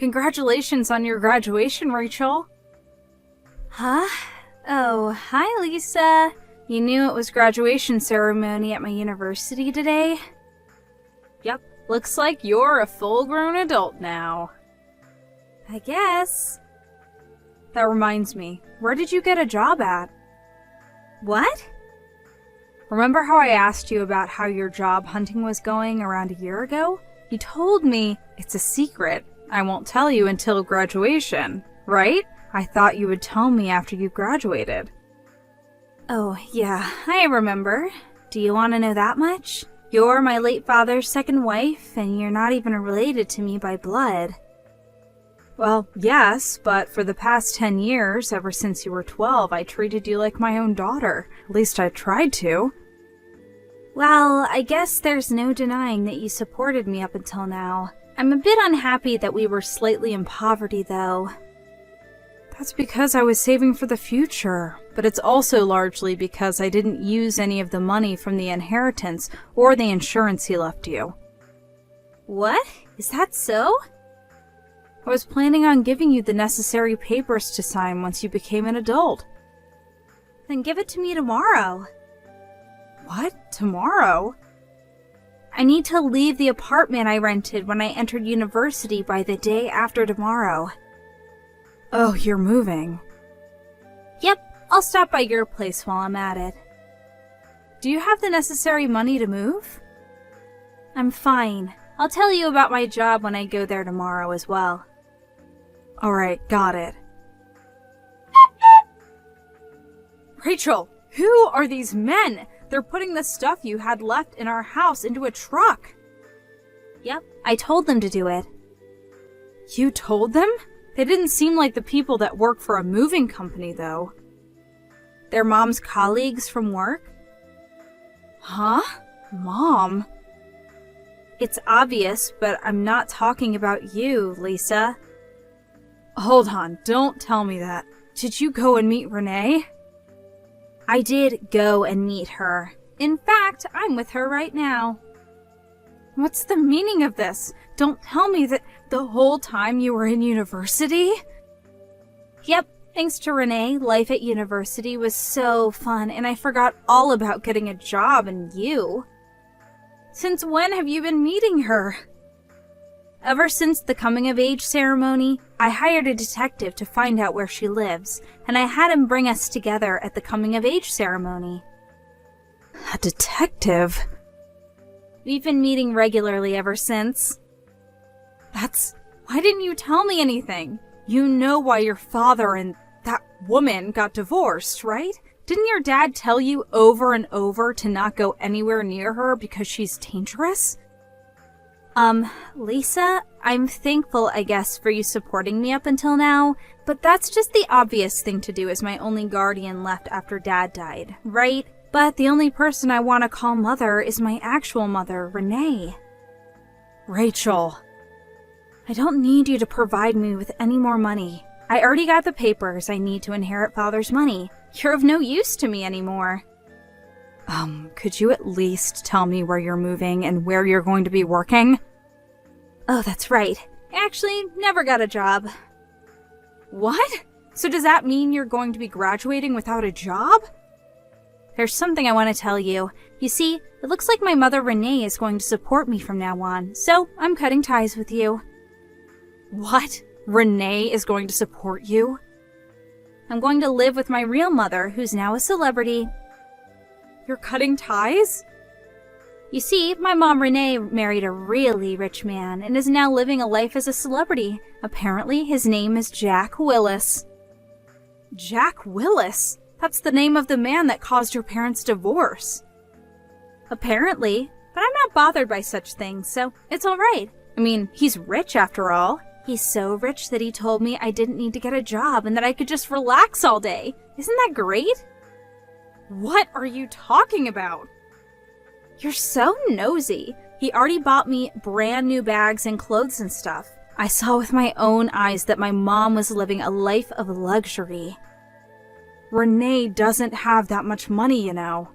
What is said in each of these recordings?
Congratulations on your graduation, Rachel. Huh? Oh, hi, Lisa. You knew it was graduation ceremony at my university today? Yep, looks like you're a full-grown adult now. I guess. That reminds me, where did you get a job at? What? Remember how I asked you about how your job hunting was going around a year ago? You told me it's a secret. I won't tell you until graduation, right? I thought you would tell me after you graduated. Oh, yeah, I remember. Do you want to know that much? You're my late father's second wife, and you're not even related to me by blood. Well, yes, but for the past 10 years, ever since you were 12, I treated you like my own daughter. At least I tried to. Well, I guess there's no denying that you supported me up until now. I'm a bit unhappy that we were slightly in poverty, though. That's because I was saving for the future, but it's also largely because I didn't use any of the money from the inheritance or the insurance he left you. What? Is that so? I was planning on giving you the necessary papers to sign once you became an adult. Then give it to me tomorrow. What? Tomorrow? I need to leave the apartment I rented when I entered university by the day after tomorrow. Oh, you're moving. Yep, I'll stop by your place while I'm at it. Do you have the necessary money to move? I'm fine. I'll tell you about my job when I go there tomorrow as well. Alright, got it. Rachel, who are these men? They're putting the stuff you had left in our house into a truck. Yep, I told them to do it. You told them? They didn't seem like the people that work for a moving company, though. They're Mom's colleagues from work? Huh? Mom? It's obvious, but I'm not talking about you, Lisa. Hold on, don't tell me that. Did you go and meet Renee? I did go and meet her. In fact, I'm with her right now. What's the meaning of this? Don't tell me that the whole time you were in university? Yep, thanks to Renee, life at university was so fun, and I forgot all about getting a job and you. Since when have you been meeting her? Ever since the coming-of-age ceremony, I hired a detective to find out where she lives, and I had him bring us together at the coming-of-age ceremony. A detective? We've been meeting regularly ever since. Why didn't you tell me anything? You know why your father and that woman got divorced, right? Didn't your dad tell you over and over to not go anywhere near her because she's dangerous? Lisa, I'm thankful, I guess, for you supporting me up until now, but that's just the obvious thing to do as my only guardian left after Dad died, right? But the only person I want to call mother is my actual mother, Renee. Rachel. I don't need you to provide me with any more money. I already got the papers I need to inherit Father's money. You're of no use to me anymore. Could you at least tell me where you're moving and where you're going to be working? Oh, that's right. I actually never got a job. What? So does that mean you're going to be graduating without a job? There's something I want to tell you. You see, it looks like my mother Renee is going to support me from now on, so I'm cutting ties with you. What? Renee is going to support you? I'm going to live with my real mother, who's now a celebrity. You're cutting ties? You see, my mom Renee married a really rich man and is now living a life as a celebrity. Apparently, his name is Jack Willis. Jack Willis? That's the name of the man that caused your parents' divorce. Apparently, but I'm not bothered by such things, so it's alright. I mean, he's rich after all. He's so rich that he told me I didn't need to get a job and that I could just relax all day. Isn't that great? What are you talking about? You're so nosy. He already bought me brand new bags and clothes and stuff. I saw with my own eyes that my mom was living a life of luxury. Renee doesn't have that much money, you know.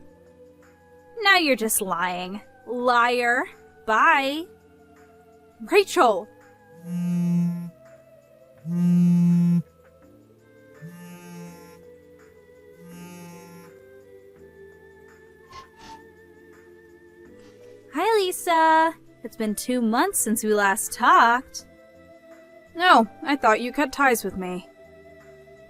Now you're just lying. Liar. Bye. Rachel! Lisa, it's been 2 months since we last talked. No, I thought you cut ties with me.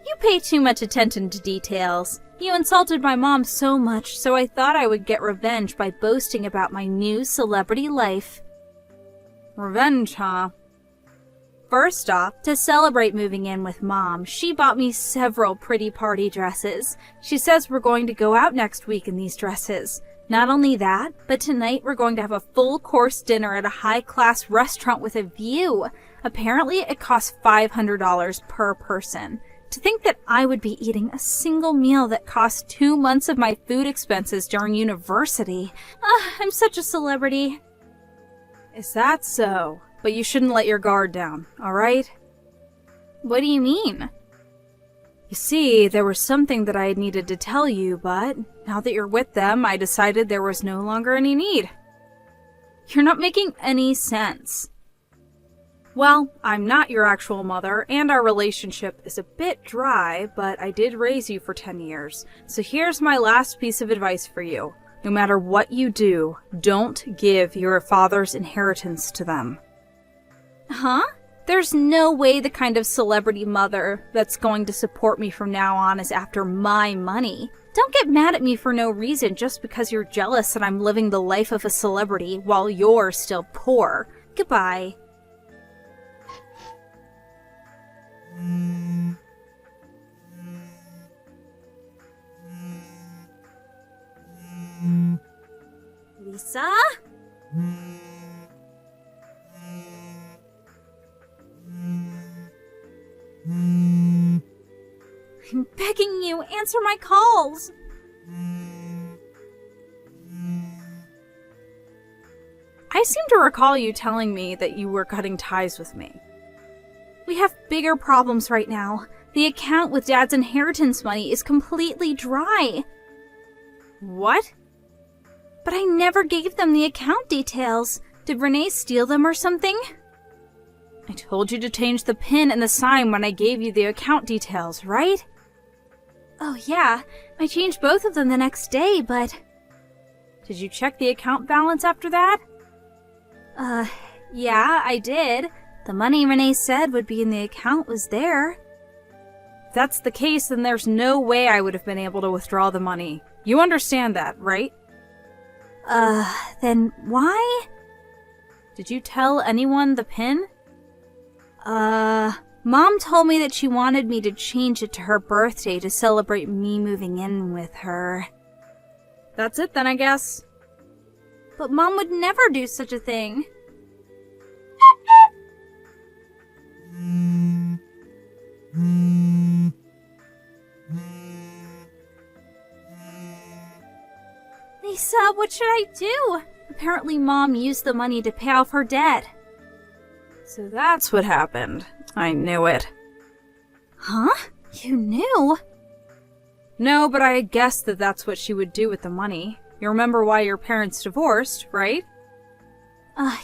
You pay too much attention to details. You insulted my mom so much, so I thought I would get revenge by boasting about my new celebrity life. Revenge, huh? First off, to celebrate moving in with Mom, she bought me several pretty party dresses. She says we're going to go out next week in these dresses. Not only that, but tonight we're going to have a full-course dinner at a high-class restaurant with a view. Apparently, it costs $500 per person. To think that I would be eating a single meal that cost 2 months of my food expenses during university. I'm such a celebrity. Is that so? But you shouldn't let your guard down, alright? What do you mean? You see, there was something that I had needed to tell you, but now that you're with them, I decided there was no longer any need. You're not making any sense. Well, I'm not your actual mother, and our relationship is a bit dry, but I did raise you for 10 years. So here's my last piece of advice for you. No matter what you do, don't give your father's inheritance to them. Huh? There's no way the kind of celebrity mother that's going to support me from now on is after my money. Don't get mad at me for no reason just because you're jealous that I'm living the life of a celebrity while you're still poor. Goodbye. Lisa? I'm begging you, answer my calls. I seem to recall you telling me that you were cutting ties with me. We have bigger problems right now. The account with Dad's inheritance money is completely dry. What? But I never gave them the account details. Did Renee steal them or something? I told you to change the PIN and the sign when I gave you the account details, right? Oh yeah, I changed both of them the next day, but... Did you check the account balance after that? Yeah, I did. The money Renee said would be in the account was there. If that's the case, then there's no way I would have been able to withdraw the money. You understand that, right? Then why? Did you tell anyone the PIN? Mom told me that she wanted me to change it to her birthday to celebrate me moving in with her. That's it then, I guess. But Mom would never do such a thing. Lisa, what should I do? Apparently Mom used the money to pay off her debt. So that's what happened. I knew it. Huh? You knew? No, but I guessed that that's what she would do with the money. You remember why your parents divorced, right?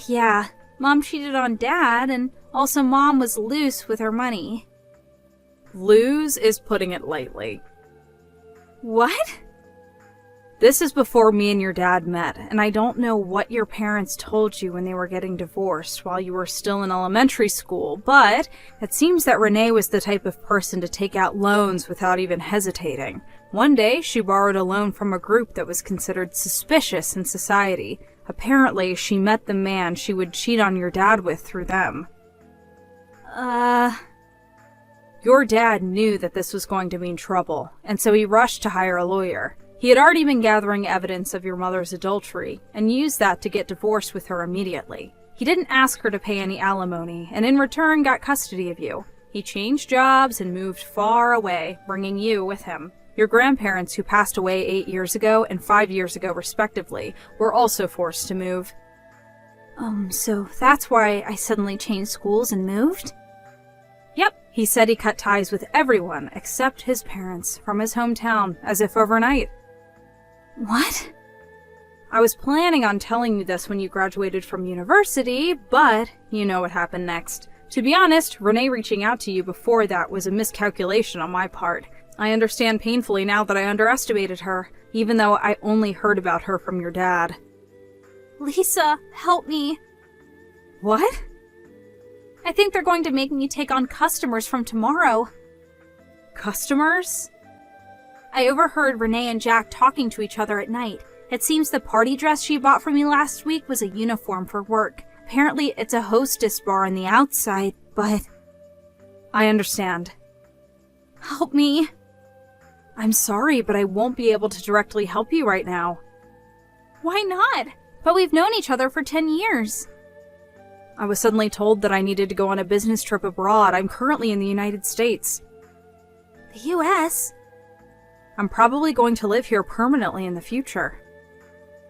Yeah. Mom cheated on Dad, and also Mom was loose with her money. Lose is putting it lightly. What? This is before me and your dad met, and I don't know what your parents told you when they were getting divorced while you were still in elementary school, but it seems that Renee was the type of person to take out loans without even hesitating. One day, she borrowed a loan from a group that was considered suspicious in society. Apparently, she met the man she would cheat on your dad with through them. Your dad knew that this was going to mean trouble, and so he rushed to hire a lawyer. He had already been gathering evidence of your mother's adultery, and used that to get divorced with her immediately. He didn't ask her to pay any alimony, and in return got custody of you. He changed jobs and moved far away, bringing you with him. Your grandparents, who passed away 8 years ago and 5 years ago respectively, were also forced to move. So that's why I suddenly changed schools and moved? Yep, he said he cut ties with everyone except his parents from his hometown, as if overnight. What? I was planning on telling you this when you graduated from university, but you know what happened next. To be honest, Renee reaching out to you before that was a miscalculation on my part. I understand painfully now that I underestimated her, even though I only heard about her from your dad. Lisa, help me. What? I think they're going to make me take on customers from tomorrow. Customers? I overheard Renee and Jack talking to each other at night. It seems the party dress she bought for me last week was a uniform for work. Apparently, it's a hostess bar on the outside, but... I understand. Help me. I'm sorry, but I won't be able to directly help you right now. Why not? But we've known each other for 10 years. I was suddenly told that I needed to go on a business trip abroad. I'm currently in the United States. The U.S.? I'm probably going to live here permanently in the future.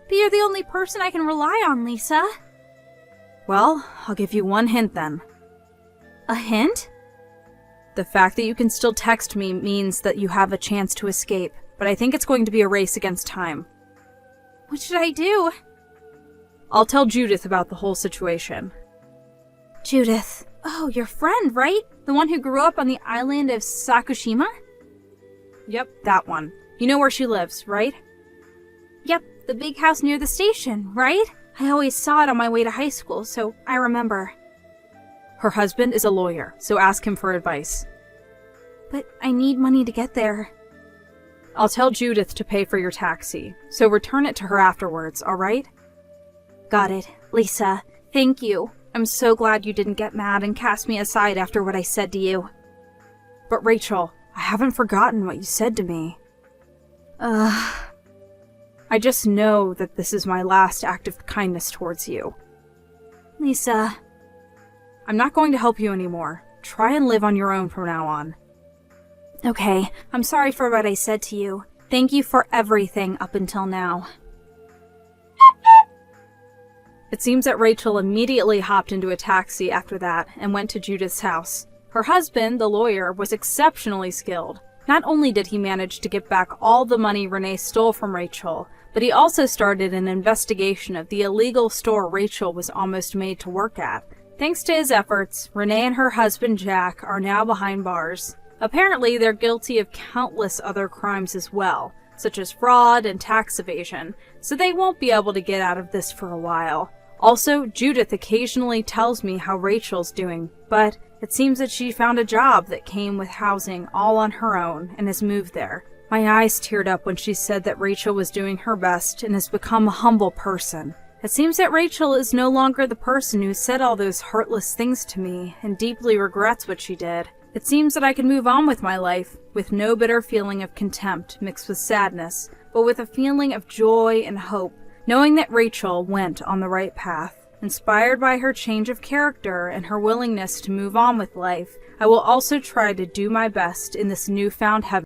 But you're the only person I can rely on, Lisa. Well, I'll give you one hint then. A hint? The fact that you can still text me means that you have a chance to escape, but I think it's going to be a race against time. What should I do? I'll tell Judith about the whole situation. Judith. Oh, your friend, right? The one who grew up on the island of Sakushima? Yep, that one. You know where she lives, right? Yep, the big house near the station, right? I always saw it on my way to high school, so I remember. Her husband is a lawyer, so ask him for advice. But I need money to get there. I'll tell Judith to pay for your taxi, so return it to her afterwards, alright? Got it. Lisa, thank you. I'm so glad you didn't get mad and cast me aside after what I said to you. But Rachel, I haven't forgotten what you said to me. I just know that this is my last act of kindness towards you. Lisa. I'm not going to help you anymore. Try and live on your own from now on. Okay, I'm sorry for what I said to you. Thank you for everything up until now. It seems that Rachel immediately hopped into a taxi after that and went to Judith's house. Her husband, the lawyer, was exceptionally skilled. Not only did he manage to get back all the money Renee stole from Rachel, but he also started an investigation of the illegal store Rachel was almost made to work at. Thanks to his efforts, Renee and her husband Jack are now behind bars. Apparently, they're guilty of countless other crimes as well, such as fraud and tax evasion, so they won't be able to get out of this for a while. Also, Judith occasionally tells me how Rachel's doing, but it seems that she found a job that came with housing all on her own and has moved there. My eyes teared up when she said that Rachel was doing her best and has become a humble person. It seems that Rachel is no longer the person who said all those heartless things to me and deeply regrets what she did. It seems that I can move on with my life, with no bitter feeling of contempt mixed with sadness, but with a feeling of joy and hope, knowing that Rachel went on the right path. Inspired by her change of character and her willingness to move on with life, I will also try to do my best in this newfound heaven.